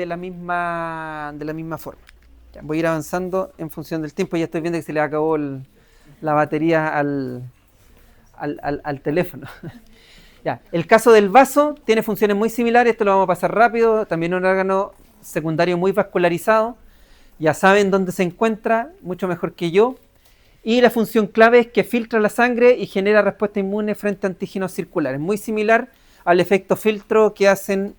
de la misma forma. Ya, voy a ir avanzando en función del tiempo. Ya estoy viendo que se le acabó la batería al teléfono. Ya, el caso del vaso tiene funciones muy similares. Esto lo vamos a pasar rápido. También un órgano secundario muy vascularizado. Ya saben dónde se encuentra, mucho mejor que yo. Y la función clave es que filtra la sangre y genera respuesta inmune frente a antígenos circulares. Muy similar al efecto filtro que hacen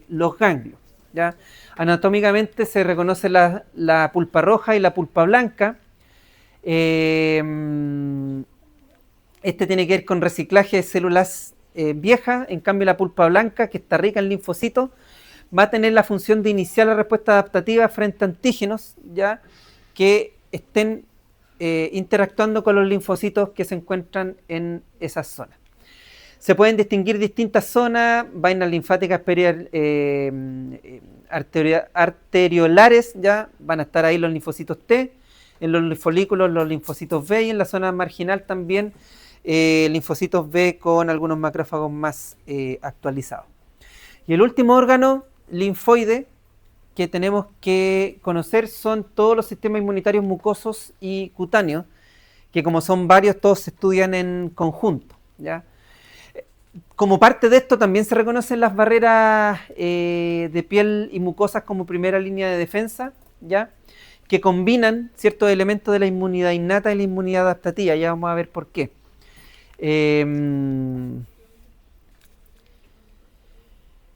los ganglios, ¿ya? Anatómicamente se reconoce la pulpa roja y la pulpa blanca. Este tiene que ver con reciclaje de células viejas. En cambio, la pulpa blanca, que está rica en linfocitos, va a tener la función de iniciar la respuesta adaptativa frente a antígenos, ¿ya?, que estén interactuando con los linfocitos que se encuentran en esas zonas. Se pueden distinguir distintas zonas, vainas linfáticas arteriolares, ya van a estar ahí los linfocitos T, en los linfolículos los linfocitos B, y en la zona marginal también linfocitos B con algunos macrófagos más actualizados. Y el último órgano linfoide que tenemos que conocer son todos los sistemas inmunitarios mucosos y cutáneos, que como son varios, todos se estudian en conjunto, ¿ya? Como parte de esto también se reconocen las barreras de piel y mucosas como primera línea de defensa, ¿ya?, que combinan ciertos elementos de la inmunidad innata y la inmunidad adaptativa. Ya vamos a ver por qué.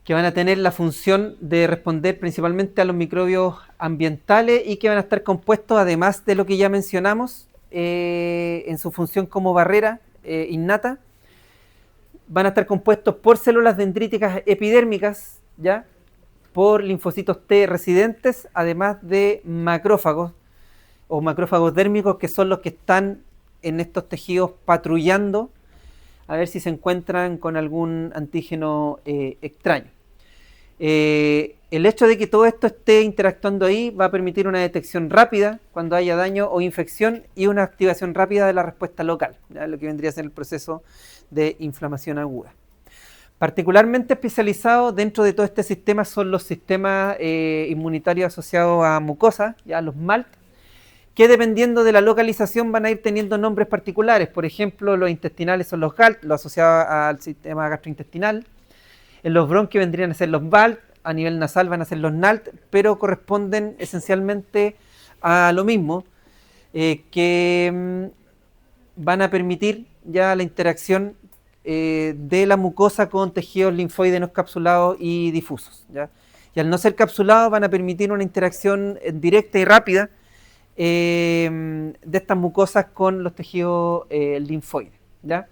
Que van a tener la función de responder principalmente a los microbios ambientales y que van a estar compuestos, además de lo que ya mencionamos, en su función como barrera innata, van a estar compuestos por células dendríticas epidérmicas, ¿ya?, por linfocitos T residentes, además de macrófagos o macrófagos dérmicos, que son los que están en estos tejidos patrullando a ver si se encuentran con algún antígeno extraño. El hecho de que todo esto esté interactuando ahí va a permitir una detección rápida cuando haya daño o infección y una activación rápida de la respuesta local, ¿ya?, lo que vendría a ser el proceso de inflamación aguda. Particularmente especializados dentro de todo este sistema son los sistemas inmunitarios asociados a mucosas, ya los MALT, que dependiendo de la localización van a ir teniendo nombres particulares. Por ejemplo, los intestinales son los GALT, los asociados al sistema gastrointestinal. En los bronquios vendrían a ser los BALT, a nivel nasal van a ser los NALT, pero corresponden esencialmente a lo mismo, que van a permitir ya la interacción de la mucosa con tejidos linfoides no capsulados y difusos, ¿ya? Y al no ser capsulados van a permitir una interacción directa y rápida de estas mucosas con los tejidos linfoides, ¿ya?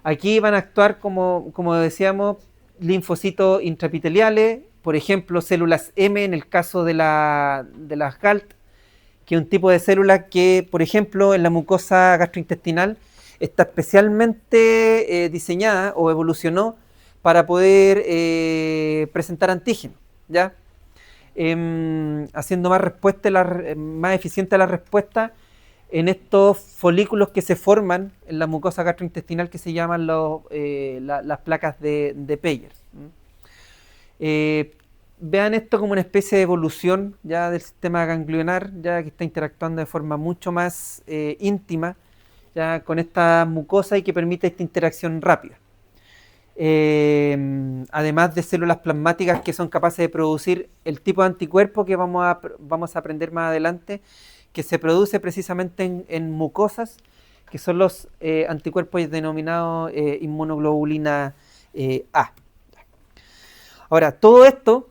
Aquí van a actuar, como decíamos, linfocitos intraepiteliales, por ejemplo, células M en el caso de las GALT, que es un tipo de célula que, por ejemplo, en la mucosa gastrointestinal está especialmente diseñada o evolucionó para poder presentar antígenos, ¿ya? Haciendo más eficiente la respuesta en estos folículos que se forman en la mucosa gastrointestinal, que se llaman las placas de Peyer. Vean esto como una especie de evolución ya del sistema ganglionar, ya que está interactuando de forma mucho más íntima ya con esta mucosa y que permite esta interacción rápida. Además de células plasmáticas que son capaces de producir el tipo de anticuerpo que vamos a aprender más adelante, que se produce precisamente en mucosas, que son los anticuerpos denominados inmunoglobulina A. Ahora, todo esto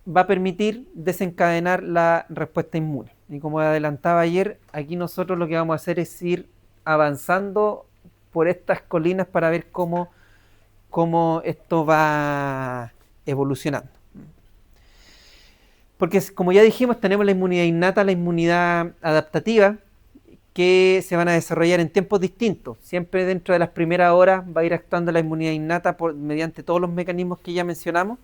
va a permitir desencadenar la respuesta inmune. Y como adelantaba ayer, aquí nosotros lo que vamos a hacer es ir avanzando por estas colinas para ver cómo esto va evolucionando. Porque, como ya dijimos, tenemos la inmunidad innata, la inmunidad adaptativa, que se van a desarrollar en tiempos distintos. Siempre dentro de las primeras horas va a ir actuando la inmunidad innata mediante todos los mecanismos que ya mencionamos.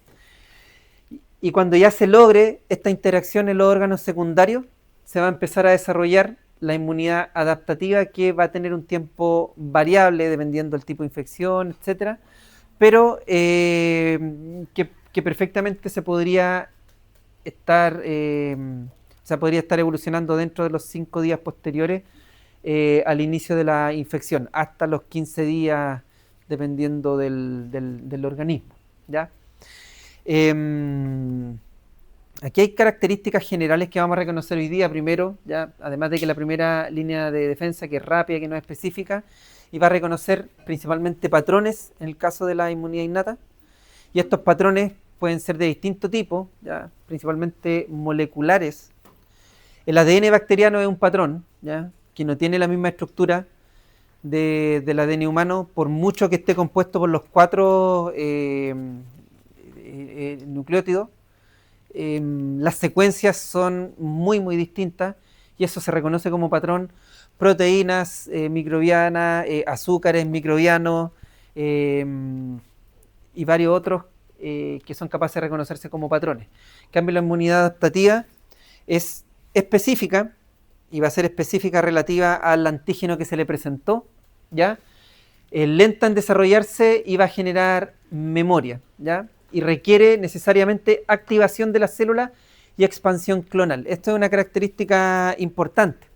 Y cuando ya se logre esta interacción en los órganos secundarios, se va a empezar a desarrollar la inmunidad adaptativa, que va a tener un tiempo variable dependiendo del tipo de infección, etcétera, pero que que perfectamente se podría estar, podría estar evolucionando dentro de los 5 días posteriores al inicio de la infección, hasta los 15 días, dependiendo del organismo, ¿ya? Aquí hay características generales que vamos a reconocer hoy día. Primero, ya, además de que la primera línea de defensa, que es rápida, que no es específica, y va a reconocer principalmente patrones en el caso de la inmunidad innata. Y estos patrones pueden ser de distinto tipo, ya, principalmente moleculares. El ADN bacteriano es un patrón, ya, que no tiene la misma estructura del ADN humano, por mucho que esté compuesto por los 4 nucleótidos. Las secuencias son muy muy distintas y eso se reconoce como patrón. Proteínas microbianas, azúcares microbianos y varios otros que son capaces de reconocerse como patrones. En cambio, la inmunidad adaptativa es específica y va a ser específica relativa al antígeno que se le presentó, ¿ya? Lenta en desarrollarse y va a generar memoria, ¿ya? Y requiere necesariamente activación de las células y expansión clonal. Esto es una característica importante,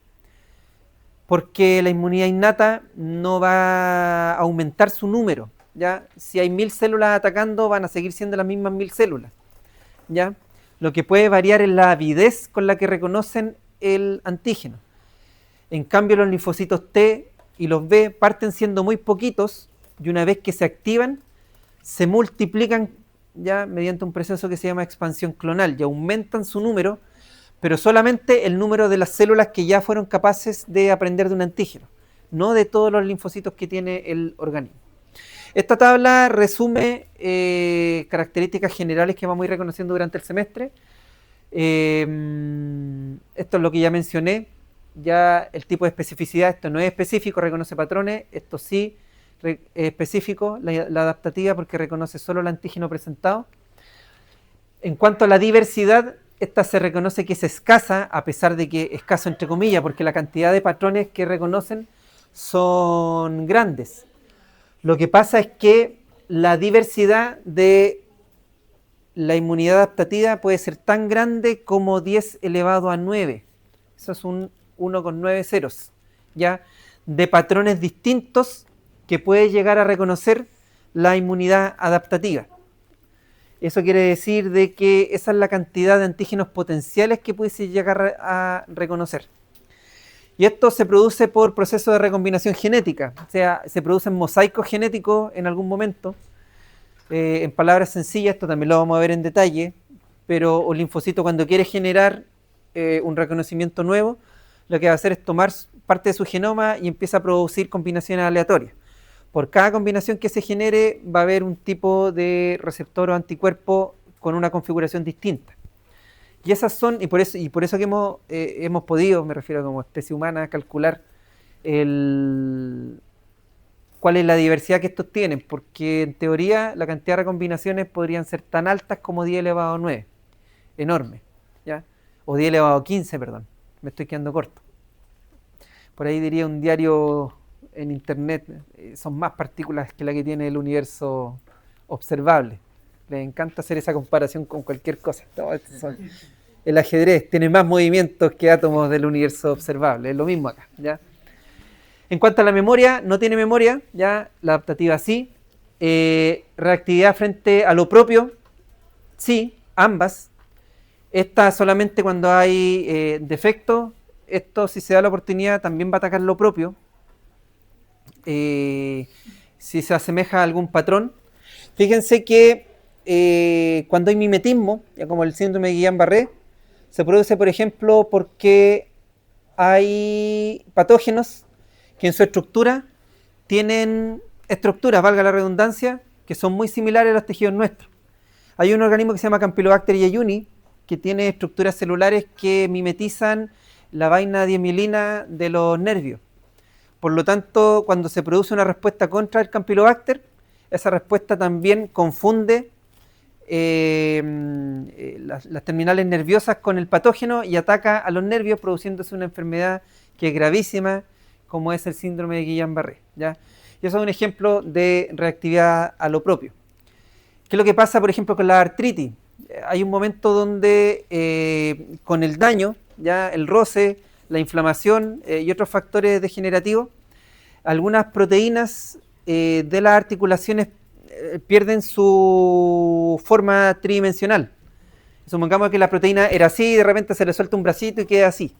porque la inmunidad innata no va a aumentar su número, ¿ya? Si hay 1000 células atacando, van a seguir siendo las mismas 1000 células, ¿ya? Lo que puede variar es la avidez con la que reconocen el antígeno. En cambio, los linfocitos T y los B parten siendo muy poquitos y una vez que se activan, se multiplican ya mediante un proceso que se llama expansión clonal y aumentan su número, pero solamente el número de las células que ya fueron capaces de aprender de un antígeno, no de todos los linfocitos que tiene el organismo. Esta tabla resume características generales que vamos a ir reconociendo durante el semestre. Esto es lo que ya mencioné, ya el tipo de especificidad, esto no es específico, reconoce patrones, esto sí es específico, la adaptativa, porque reconoce solo el antígeno presentado. En cuanto a la diversidad, esta se reconoce que es escasa, a pesar de que escaso entre comillas, porque la cantidad de patrones que reconocen son grandes. Lo que pasa es que la diversidad de la inmunidad adaptativa puede ser tan grande como 10 elevado a 9. Eso es un 1 con 9 ceros, ¿ya? De patrones distintos que puede llegar a reconocer la inmunidad adaptativa. Eso quiere decir de que esa es la cantidad de antígenos potenciales que puede llegar a reconocer. Y esto se produce por proceso de recombinación genética, o sea, se producen mosaicos genéticos en algún momento. En palabras sencillas, esto también lo vamos a ver en detalle, pero un linfocito cuando quiere generar un reconocimiento nuevo, lo que va a hacer es tomar parte de su genoma y empieza a producir combinaciones aleatorias. Por cada combinación que se genere va a haber un tipo de receptor o anticuerpo con una configuración distinta. Y esas son, y por eso que hemos podido, me refiero como especie humana, calcular cuál es la diversidad que estos tienen, porque en teoría la cantidad de recombinaciones podrían ser tan altas como 10 elevado a 9, enorme, ¿ya? O 10 elevado a 15, perdón, me estoy quedando corto. Por ahí diría un diario en internet, son más partículas que la que tiene el universo observable. Les encanta hacer esa comparación con cualquier cosa. El ajedrez tiene más movimientos que átomos del universo observable, es lo mismo acá, ¿ya? En cuanto a la memoria, no tiene memoria, ya, la adaptativa sí. Reactividad frente a lo propio, sí, ambas. Esta solamente cuando hay defecto. Esto, si se da la oportunidad, también va a atacar lo propio. Si se asemeja a algún patrón. Fíjense que cuando hay mimetismo, ya como el síndrome de Guillain-Barré, se produce, por ejemplo, porque hay patógenos que en su estructura tienen estructuras, valga la redundancia, que son muy similares a los tejidos nuestros. Hay un organismo que se llama Campylobacter jejuni, que tiene estructuras celulares que mimetizan la vaina diemilina de los nervios. Por lo tanto, cuando se produce una respuesta contra el Campylobacter, esa respuesta también confunde las terminales nerviosas con el patógeno y ataca a los nervios, produciéndose una enfermedad que es gravísima, como es el síndrome de Guillain-Barré, ¿ya? Y eso es un ejemplo de reactividad a lo propio. ¿Qué es lo que pasa, por ejemplo, con la artritis? Hay un momento donde con el daño, ya el roce, la inflamación y otros factores degenerativos, algunas proteínas de las articulaciones pierden su forma tridimensional. Supongamos que la proteína era así y de repente se le suelta un bracito y queda así.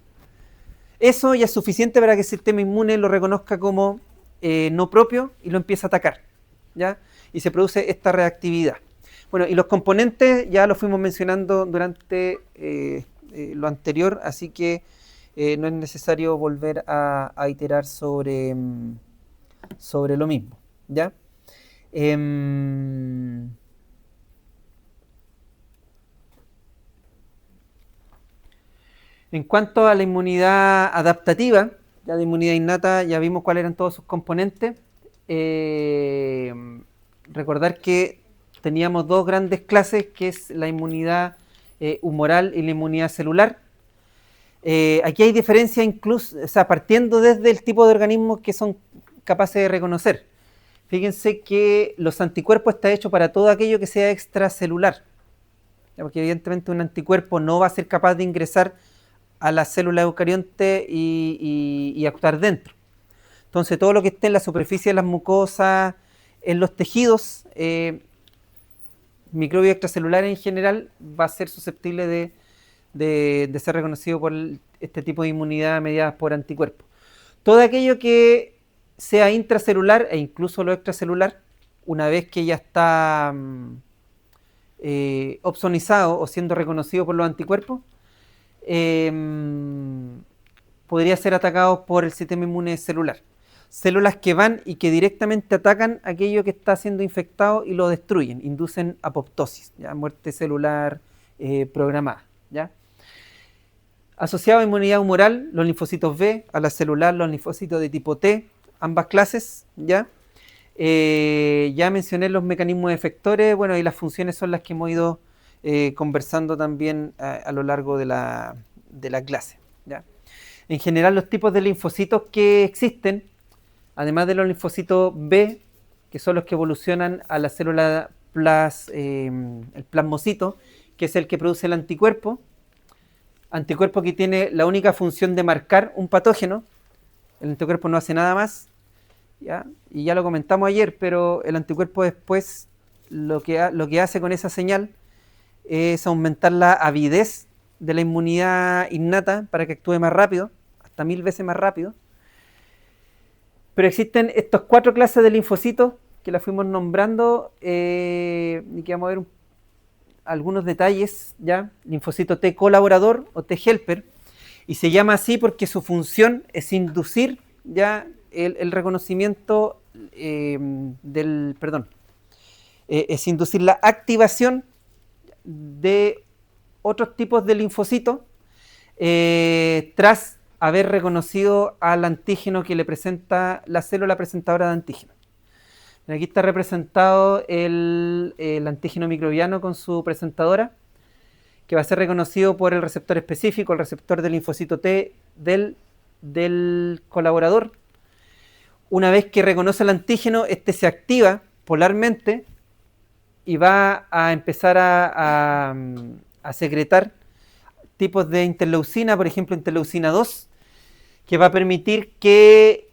Eso ya es suficiente para que el sistema inmune lo reconozca como no propio y lo empiece a atacar, ¿ya? Y se produce esta reactividad. Bueno, y los componentes ya los fuimos mencionando durante lo anterior, así que no es necesario volver a iterar sobre lo mismo, ¿ya? En cuanto a la inmunidad adaptativa, ya de inmunidad innata, ya vimos cuáles eran todos sus componentes. Recordar que teníamos dos grandes clases, que es la inmunidad humoral y la inmunidad celular. Aquí hay diferencia incluso, o sea, partiendo desde el tipo de organismos que son capaces de reconocer. Fíjense que los anticuerpos están hechos para todo aquello que sea extracelular, porque evidentemente un anticuerpo no va a ser capaz de ingresar a la célula eucarionte y actuar dentro. Entonces todo lo que esté en la superficie de las mucosas, en los tejidos, microbios extracelulares en general, va a ser susceptible de ser reconocido por este tipo de inmunidad mediada por anticuerpos. Todo aquello que sea intracelular e incluso lo extracelular, una vez que ya está opsonizado o siendo reconocido por los anticuerpos, podría ser atacado por el sistema inmune celular. Células que van y que directamente atacan aquello que está siendo infectado y lo destruyen, inducen apoptosis, ¿ya? Muerte celular programada, ¿ya? Asociado a inmunidad humoral, los linfocitos B, a la celular, los linfocitos de tipo T, ambas clases, ¿ya? Ya mencioné los mecanismos efectores, bueno, y las funciones son las que hemos ido conversando también a lo largo de la clase, ¿ya? En general, los tipos de linfocitos que existen, además de los linfocitos B, que son los que evolucionan a la célula el plasmocito, que es el que produce el anticuerpo que tiene la única función de marcar un patógeno. El anticuerpo no hace nada más, ¿ya? Y ya lo comentamos ayer, pero el anticuerpo después lo que hace con esa señal es aumentar la avidez de la inmunidad innata para que actúe más rápido, hasta 1000 veces más rápido. Pero existen estas 4 clases de linfocitos que las fuimos nombrando y que vamos a ver algunos detalles, ¿ya? Linfocito T colaborador o T helper, y se llama así porque su función es inducir ya el reconocimiento es inducir la activación de otros tipos de linfocitos tras haber reconocido al antígeno que le presenta la célula presentadora de antígeno. Aquí está representado el antígeno microbiano con su presentadora, que va a ser reconocido por el receptor específico, el receptor del linfocito T del colaborador. Una vez que reconoce el antígeno, este se activa polarmente y va a empezar a secretar tipos de interleucina, por ejemplo interleucina 2, que va a permitir que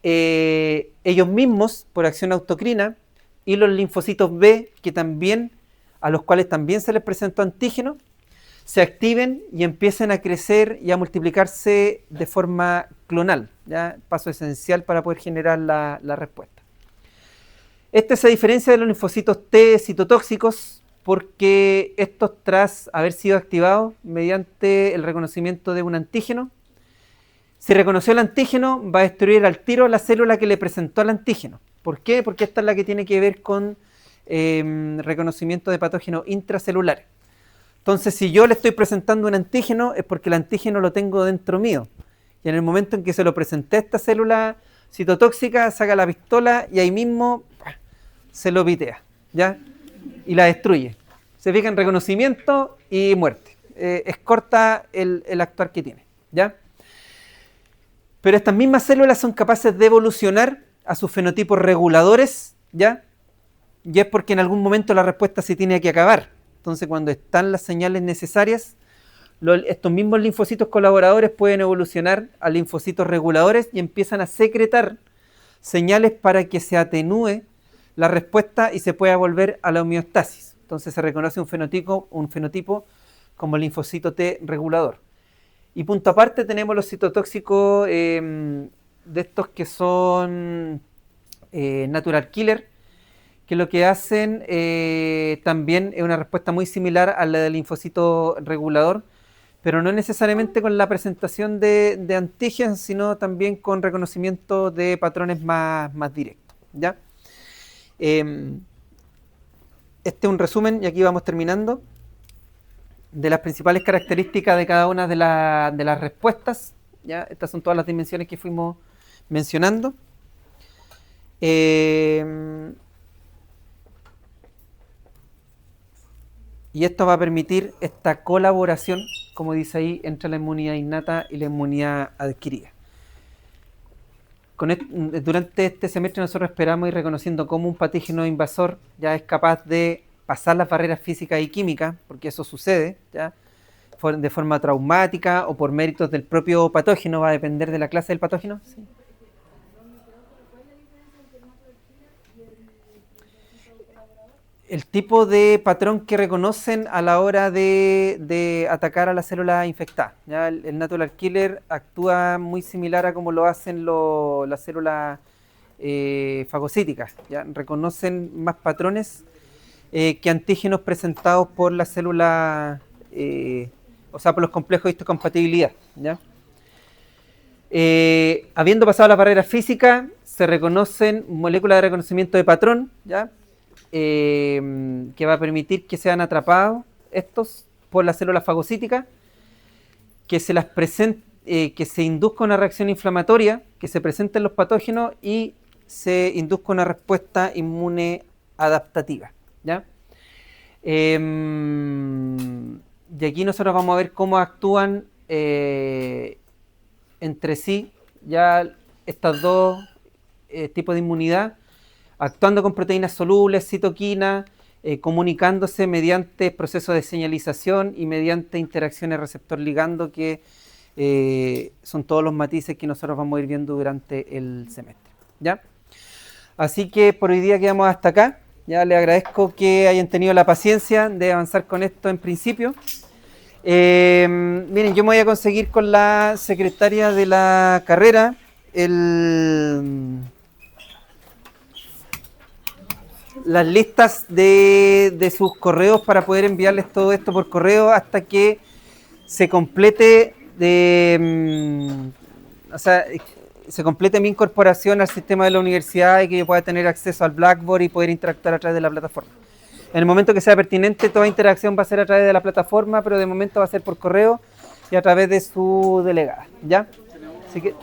ellos mismos, por acción autocrina, y los linfocitos B, a los cuales también se les presentó antígeno, se activen y empiecen a crecer y a multiplicarse de forma clonal, ¿ya? Paso esencial para poder generar la respuesta. Este se diferencia de los linfocitos T citotóxicos porque estos, tras haber sido activados mediante el reconocimiento de un antígeno, si reconoció el antígeno, va a destruir al tiro la célula que le presentó al antígeno. ¿Por qué? Porque esta es la que tiene que ver con reconocimiento de patógenos intracelulares. Entonces, si yo le estoy presentando un antígeno, es porque el antígeno lo tengo dentro mío. Y en el momento en que se lo presenté a esta célula citotóxica, saca la pistola y ahí mismo se lo pitea, ¿ya? Y la destruye. Se fija en reconocimiento y muerte. Es corta el actuar que tiene, ¿ya? Pero estas mismas células son capaces de evolucionar a sus fenotipos reguladores, ¿ya? y es porque en algún momento la respuesta se tiene que acabar. Entonces, cuando están las señales necesarias, estos mismos linfocitos colaboradores pueden evolucionar a linfocitos reguladores y empiezan a secretar señales para que se atenúe la respuesta y se pueda volver a la homeostasis. Entonces se reconoce un fenotipo como linfocito T regulador. Y punto aparte tenemos los citotóxicos de estos que son natural killer, que lo que hacen también es una respuesta muy similar a la del linfocito regulador, pero no necesariamente con la presentación de antígenos, sino también con reconocimiento de patrones más directos, ¿ya? Este es un resumen, y aquí vamos terminando, de las principales características de cada una de las respuestas, ¿ya? Estas son todas las dimensiones que fuimos mencionando. Y esto va a permitir esta colaboración, como dice ahí, entre la inmunidad innata y la inmunidad adquirida. Durante este semestre nosotros esperamos ir reconociendo cómo un patógeno invasor ya es capaz de pasar las barreras físicas y químicas, porque eso sucede, ¿ya? De forma traumática o por méritos del propio patógeno, va a depender de la clase del patógeno. ¿Sí? El tipo de patrón que reconocen a la hora de atacar a la célula infectada. ¿Ya? El natural killer actúa muy similar a como lo hacen las células fagocíticas. ¿Ya? Reconocen más patrones que antígenos presentados por las células, o sea, por los complejos de histocompatibilidad. ¿Ya? Habiendo pasado la barrera física, se reconocen moléculas de reconocimiento de patrón, ¿ya? Que va a permitir que sean atrapados estos por las células fagocíticas, que se induzca una reacción inflamatoria, que se presenten los patógenos y se induzca una respuesta inmune adaptativa, ¿ya? Y aquí nosotros vamos a ver cómo actúan entre sí ya estos dos tipos de inmunidad, actuando con proteínas solubles, citoquinas, comunicándose mediante procesos de señalización y mediante interacciones receptor-ligando, que son todos los matices que nosotros vamos a ir viendo durante el semestre, ¿ya? Así que por hoy día quedamos hasta acá. Ya les agradezco que hayan tenido la paciencia de avanzar con esto en principio. Miren, yo me voy a conseguir con la secretaria de la carrera las listas de sus correos para poder enviarles todo esto por correo hasta que se complete se complete mi incorporación al sistema de la universidad y que yo pueda tener acceso al Blackboard y poder interactuar a través de la plataforma. En el momento que sea pertinente, toda interacción va a ser a través de la plataforma, pero de momento va a ser por correo y a través de su delegada, ¿ya? Así que,